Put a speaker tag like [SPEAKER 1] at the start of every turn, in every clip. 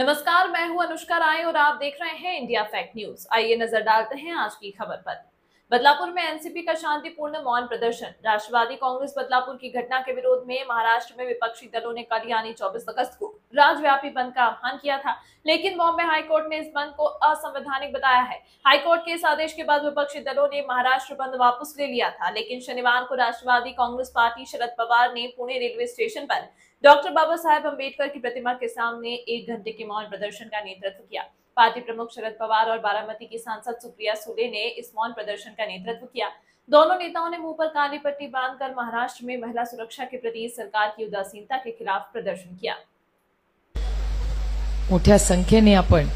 [SPEAKER 1] नमस्कार, मैं हूं अनुष्का राय और आप देख रहे हैं इंडिया फैक्ट न्यूज। आइए नजर डालते हैं आज की खबर पर। बदलापुर में एनसीपी का शांतिपूर्ण मौन प्रदर्शन। राष्ट्रवादी कांग्रेस बदलापुर की घटना के विरोध में महाराष्ट्र में विपक्षी दलों ने कल यानी 24 अगस्त को राज्यव्यापी बंद का आह्वान किया था, लेकिन बॉम्बे हाईकोर्ट ने इस बंद को असंवैधानिक बताया है। हाईकोर्ट के इस आदेश के बाद विपक्षी दलों ने महाराष्ट्र बंद वापस ले लिया था, लेकिन शनिवार को राष्ट्रवादी कांग्रेस पार्टी शरद पवार ने पुणे रेलवे स्टेशन पर डॉक्टर बाबा साहेब अम्बेडकर की प्रतिमा के सामने 1 घंटे के मौन प्रदर्शन का नेतृत्व किया। पार्टी प्रमुख शरद पवार और बारामती की सांसद सुप्रिया सुले ने इस मौन प्रदर्शन का नेतृत्व किया। दोनों नेताओं ने मुंह पर काली पट्टी बांधकर महाराष्ट्र में महिला सुरक्षा के प्रति सरकार की उदासीनता के खिलाफ प्रदर्शन किया।
[SPEAKER 2] मोठ्या संख्येने आपण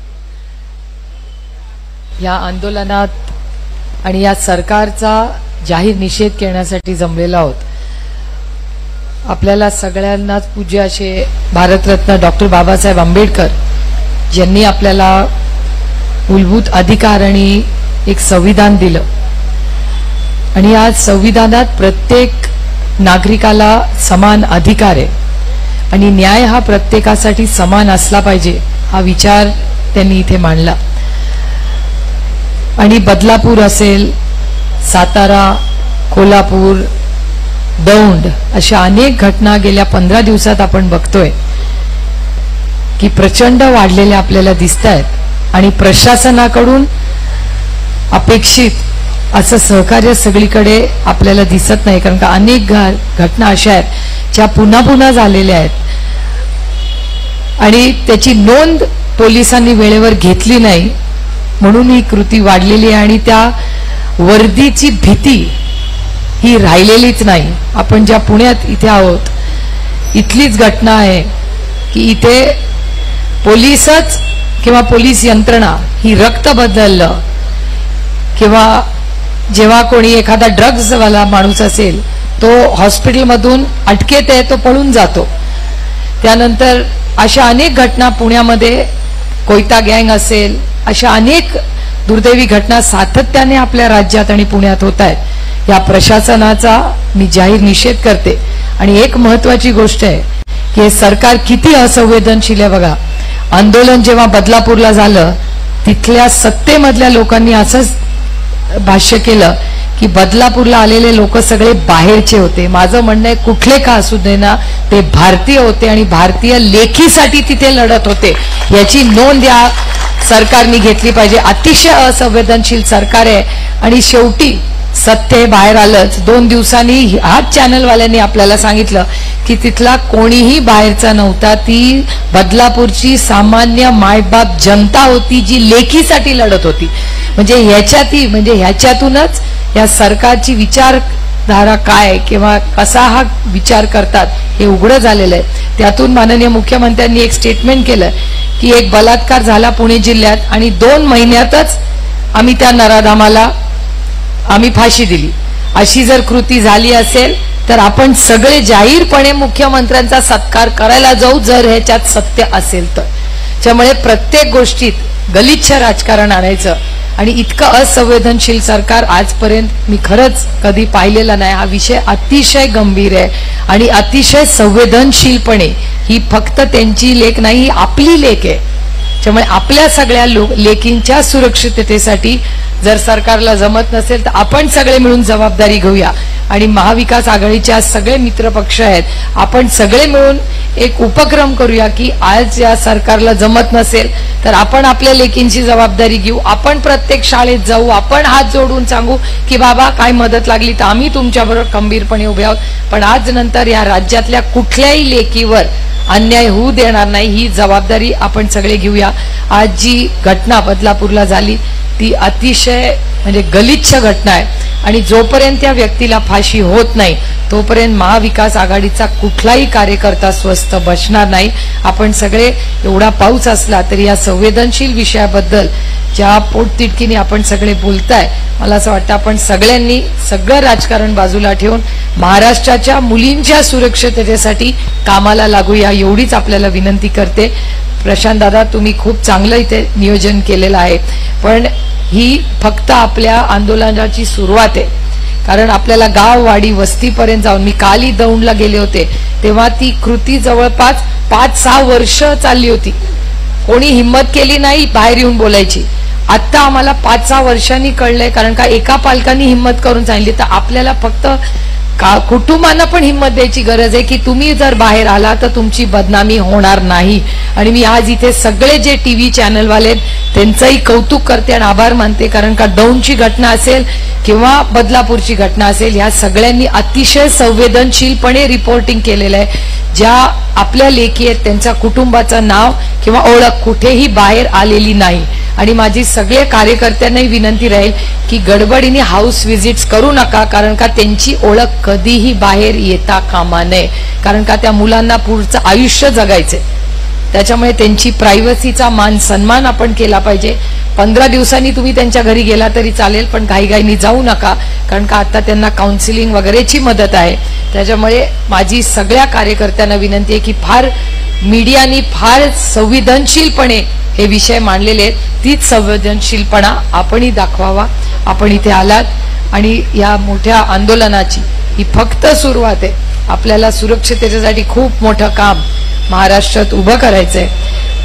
[SPEAKER 2] या आंदोलनात आणि या सरकारचा जाहीर निषेध करण्यासाठी जमलेलो आहोत। आपल्याला सगळ्यांनाच पूज्य असे भारतरत्न डॉक्टर बाबासाहेब आंबेडकर यांनी आपल्याला मूलभूत अधिकार आणि एक संविधान दिलं आणि या संविधानात प्रत्येक नागरिकाला समान अधिकार आहे आणि न्याय हा प्रत्येकासाठी समान असला पाहिजे हा विचार त्यांनी इथे मांडला। आणि बदलापूर असेल, सातारा, कोल्हापूर, दौंड अशा अनेक घटना गेल्या 15 दिवसात आपण बघतोय की प्रचंड वाढलेल्या आपल्याला दिसतायत आणि प्रशासनाकडून अपेक्षित असं सहकार्य सगळीकडे आपल्याला दिसत नाही, कारण का अनेक घटना अशा आहेत ज्या पुन्हा पुन्हा झालेल्या आहेत आणि त्याची नोंद पोलिसांनी वेळेवर घेतली नाही म्हणून ही कृती वाढलेली आहे आणि त्या वर्दीची भीती ही राहिलेलीच नाही। आपण ज्या पुण्यात इथे आहोत इथलीच घटना आहे की इथे पोलीसच किंवा पोलीस यंत्रणा ही रक्त बदललं किंवा जेव्हा कोणी एखादा ड्रग्स वाला माणूस असेल तो हॉस्पिटल मधून अटकेत आहे तो पळून जातो। त्यानंतर अशा अनेक घटना पुण्यामध्ये कोयता गँग असेल अशा अनेक दुर्दैवी घटना सातत्याने आपल्या राज्यात आणि पुण्यात होत आहेत। या प्रशासनाचा मी जाहीर निषेध करते आणि एक महत्त्वाची गोष्ट आहे की हे सरकार किती असंवेदनशील आहे बघा। आंदोलन जेव्हा बदलापूरला झालं तिथल्या सत्तेमधल्या लोकांनी असंच भाष्य केलं की बदलापूरला आलेले लोक सगळे बाहेरचे होते। माझं म्हणणं आहे कुठले का असू दे ना ते भारतीय होते आणि भारतीय लेखीसाठी तिथे लढत होते, याची नोंद या सरकारने घेतली पाहिजे। अतिशय असंवेदनशील सरकार आहे आणि शेवटी सत्य बाहेर आलंच। 2 दिवसांनी हाच चॅनलवाल्यांनी आपल्याला सांगितलं की तिथला कोणीही बाहेरचा नव्हता, ती बदलापूरची सामान्य मायबाप जनता होती जी लेखीसाठी लढत होती। म्हणजे ह्याच्यातूनच या सरकारची विचारधारा काय किंवा कसा हा विचार करतात हे उघड झालेलं आहे। त्यातून माननीय मुख्यमंत्र्यांनी एक स्टेटमेंट केलं की एक बलात्कार झाला पुणे जिल्ह्यात आणि 2 महिन्यातच आम्ही त्या नराधामाला फाशी दिली। अशी जर कृती झाली असेल तर आपण सगळे जाहीरपणे मुख्यमंत्र्यांचा सत्कार करायला जाऊ जर ह्याच्यात सत्य असेल तर। त्यामुळे प्रत्येक गोष्टीत गलिच्छ राजकारण आणायचं आणि इतकं असंवेदनशील सरकार आजपर्यंत मी खरंच कधी पाहिलेला नाही। हा विषय अतिशय गंभीर आहे आणि अतिशय संवेदनशीलपणे ही फक्त त्यांची लेख नाही, ही आपली लेख आहे। त्यामुळे आपल्या सगळ्या लेकींच्या सुरक्षिततेसाठी जर सरकारला जमत नसेल तर आपण सगळे मिळून जबाबदारी घेऊया आणि महाविकास आघाडीच्या सगळे मित्र पक्ष आहेत, आपण सगळे मिळून एक उपक्रम करूया की आज या सरकारला जमत नसेल तर आपण आपल्या लेकींची जबाबदारी घेऊ। आपण प्रत्येक शाळेत जाऊ, आपण हात जोडून सांगू की बाबा काय मदत लागली तर आम्ही तुमच्याबरोबर खंबीरपणे उभे आहोत। पण आज नंतर या राज्यातल्या कुठल्याही लेकीवर अन्याय होऊ देणार नाही, ही जबाबदारी आपण सगळे घेऊया। आज जी घटना बदलापूरला झाली ती अतिशय म्हणजे गलिच्छ घटना आहे आणि जोपर्यंत त्या व्यक्तीला फाशी होत नाही तोपर्यंत महाविकास आघाडीचा कुठलाही कार्यकर्ता स्वस्थ बसणार नाही। आपण सगळे एवढा पाऊस असला तरी या संवेदनशील विषयाबद्दल ज्या पोटतिडकीने आपण सगळे बोलताय, मला असं वाटतं आपण सगळ्यांनी सगळं राजकारण बाजूला ठेवून महाराष्ट्राच्या मुलींच्या सुरक्षिततेसाठी कामाला लागूया एवढीच आपल्याला विनंती करते। प्रशांत दादा, तुम्ही खूप चांगलं इथे नियोजन केलेलं आहे, पण ही फक्त आपल्या आंदोलनाची सुरुवात आहे। कारण आपल्याला गाव वाडी वस्तीपर्यंत जाऊन, मी काली दौंडला गेले होते तेव्हा ती कृती जवळपास 5-6 वर्ष चालली होती। कोणी हिम्मत केली नाही बाहेर येऊन बोलायची. आता आम्हाला 5-6 वर्षांनी कळलंय, कारण का एका पालकांनी हिम्मत करून सांगितली. तर आपल्याला फक्त कुटुंबांना पण हिम्मत द्यायची गरज आहे की तुम्ही जर बाहेर आला तर तुमची बदनामी होणार नाही. आणि मी आज इथे सगळे जे टीव्ही चॅनलवाले त्यांचंही कौतुक करते आणि आभार मानते, कारण का दौंडची घटना असेल किंवा बदलापूरची घटना असेल, या सगळ्यांनी अतिशय संवेदनशीलपणे रिपोर्टिंग केलेलं आहे. ज्या आपल्या लेखी आहेत त्यांच्या कुटुंबाचं नाव किंवा ओळख कुठेही बाहेर आलेली नाही. आणि माझी सगळ्या कार्यकर्त्यांनाही विनंती राहील की गडबडीने हाऊस व्हिजिट्स करू नका, कारण का त्यांची ओळख कधीही बाहेर येता कामा नये, कारण का त्या मुलांना पुढचं आयुष्य जगायचंय. त्याच्यामुळे त्यांची प्रायव्हसीचा मान सन्मान आपण केला पाहिजे. 15 दिवसांनी तुम्ही त्यांच्या घरी गेला तरी चालेल, पण घाईघाईनी जाऊ नका, कारण का आता त्यांना काउन्सिलिंग वगैरेची मदत आहे. त्याच्यामुळे माझी सगळ्या कार्यकर्त्यांना विनंती आहे की फार मीडियानी फार संवेदनशीलपणे हे विषय मांडलेले आहेत. तीच संवेदनशीलपणा आपणही दाखवावा. आपण इथे आलात आणि या मोठ्या आंदोलनाची ही फक्त सुरुवात आहे. आपल्याला सुरक्षिततेसाठी खूप मोठं काम महाराष्ट्रात उभं करायचंय.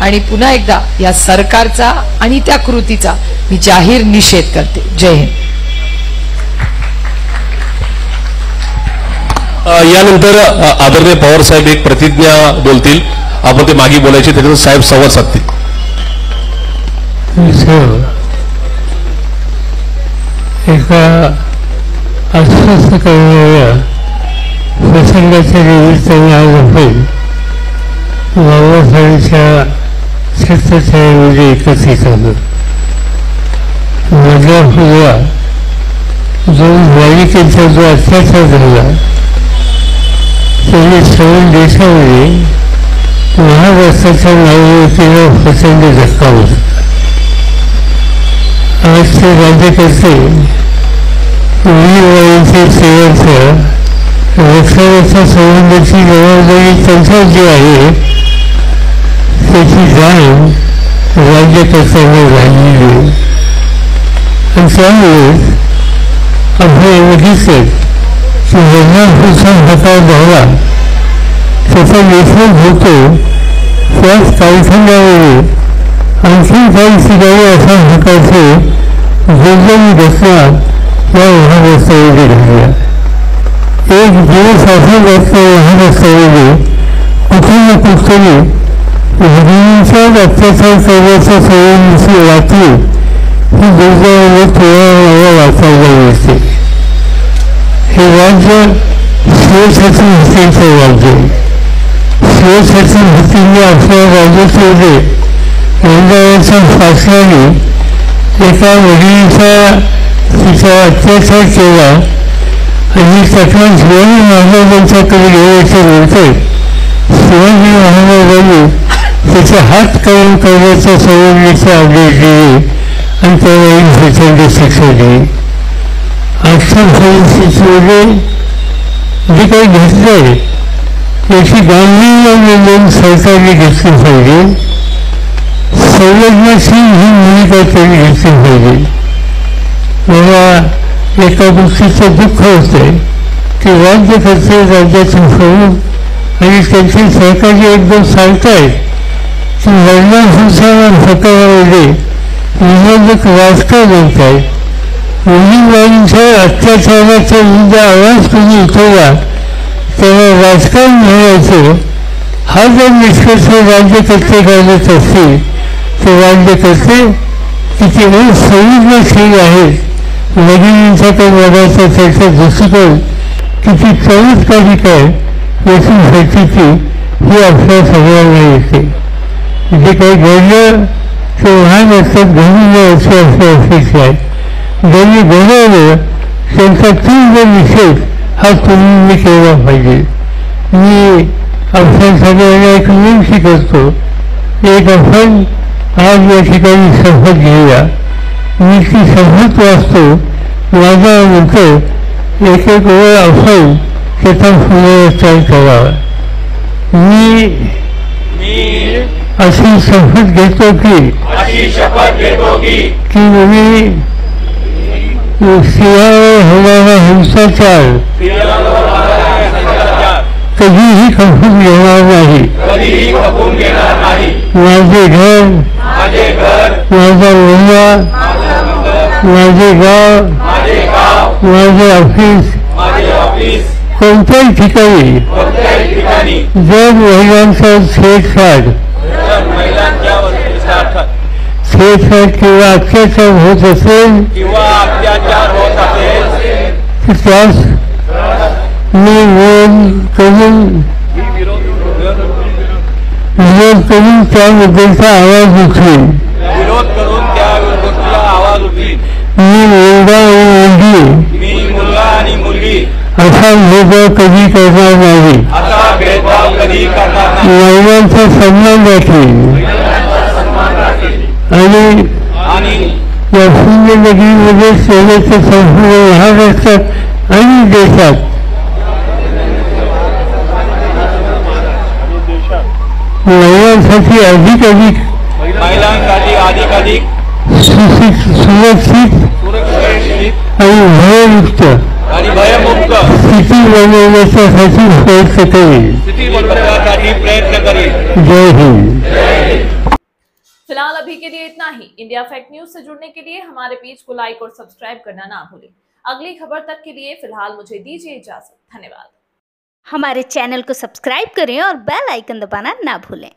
[SPEAKER 2] आणि पुन्हा एकदा या सरकारचा आणि त्या कृतीचा मी जाहीर निषेध करते. जय हिंद.
[SPEAKER 3] यानंतर आदरणीय पवार साहेब एक प्रतिज्ञा बोलतील. आपण ते मागे बोलायचे, त्याच्यात साहेब संवाद साधतील.
[SPEAKER 4] एका अस्वस्थ करणाऱ्या प्रसंगाच्या निमित्ताने आज आपण बाबासाहेबांच्या छत्रछायेमध्ये एकत्रित आलो. बदलापूरला जो नागरिकांचा जो अत्याचार झाला त्यांनी सर्व देशामध्ये महाराष्ट्राच्या नागरिकतेला प्रचंड धक्का बसला. आज ते राज्यकर्ते मुलीबाईंचे सेवाचं रक्षणाच्या संबंधाची जबाबदारी त्यांच्यावर जी आहे त्याची जाण राज्यकर्त्यांना झालेली आहे. आणि त्यामुळे आपण बघितलं की बदलापूरचा प्रकार झाला त्याचा निषेध होतो. त्याच कारखान्यामध्ये आणखी काही ठिकाणी अशा प्रकारचे वेगवेगळी घटना या महाराष्ट्रामध्ये घडल्या. एक दिवस असा घटना महाराष्ट्रामध्ये कुठे ना कुठेतरी मुलींच्या अत्याचार करण्याच्या सवयीची वाटली ही दुर्दैवाने थोड्या वाचायला मिळते. हे राज्य शिवछत्रपती भक्तींचं राज्य आहे. शिवछत्रपती भक्तींनी आपल्या राज्यामध्ये रंगाच्या फासल्याने एका मुलीचा तिचा अत्याचार केला आणि तक्रार शिवाजी महाराजांच्याकडे गेल्याच्या नंतर शिवाजी महाराजांनी त्याचे हात काढून करण्याच्या संवेदनेचे आदेश दिले आणि त्याला एक प्रचंड शिक्षा दिली. आजच्या परिस्थितीमध्ये जे काही घडलंय त्याची गांभीर्याने सरकारने घेतली पाहिजे. संवेदनशील ही भूमिका त्यांनी घेतली पाहिजे. मला एका गोष्टीचं दुःख होतंय की राज्यकर्ते राज्यातून सोडून आणि त्यांचे सहकारी एकदम सांगतायत की बदलापूरच्या प्रकारामध्ये निवडणूक राजकारण होत आहे. मुलीबाईंच्या अत्याचाराचा मुद्दा आवाज कोणी उठवला त्याला राजकारण म्हणायचं हा जर निष्कर्ष राज्यकर्ते काढत असतील तर राज्यकर्ते किती संवेदनशील आहेत. नवीनच्याकडे बघायचा त्याचा दृष्टिकोन किती चमत्कारिक आहे याची प्रचिती ही आपल्या सगळ्यांना येते. जे काही घडलं ते महाराष्ट्रात घडलं अशी आपली अपेक्षा आहे. ज्यांनी घडवलं त्यांचा तीव्र निषेध हा तुम्ही केला पाहिजे. मी आपल्या सगळ्यांना एक विनंती करतो. एक आपण आज या ठिकाणी शपथ घेऊया. मी ती शपथ वाचतो. माझ्यानंतर एक एक वेळ आपण त्याचा पुनरुच्चार करावा. मी अशी शपथ घेतो की मी स्त्रियांवर होणारा हिंसाचार कधीही खपून घेणार नाही. माझे घर, माझा मुलगा, माझे गाव, माझे ऑफिस, कोणत्याही ठिकाणी जर महिलांचा छेडछाड किंवा अत्याचार होत असेल तर त्यास मी विरोध करून त्याबद्दलचा आवाज उठवेन. मी मुलगा आणि मुलगी असा भेदभाव कधी करणार नाही. महिलांचा सन्मान राखील आणि या शून्य नगरीमध्ये सेवेचे संपूर्ण महाराष्ट्रात आणि देशात महिलांसाठी अधिक सुरक्षित आणि भयमुक्त स्थिती बनवण्यासाठी प्रयत्न करेल. जय हिंद.
[SPEAKER 1] फिलहाल अभी के लिए इतना ही. इंडिया फैक्ट न्यूज से जुड़ने के लिए हमारे पेज को लाइक और सब्सक्राइब करना ना भूलें. अगली खबर तक के लिए फिलहाल मुझे दीजिए इजाजत. धन्यवाद.
[SPEAKER 5] हमारे चैनल को सब्सक्राइब करें और बेल आइकन दबाना ना भूलें.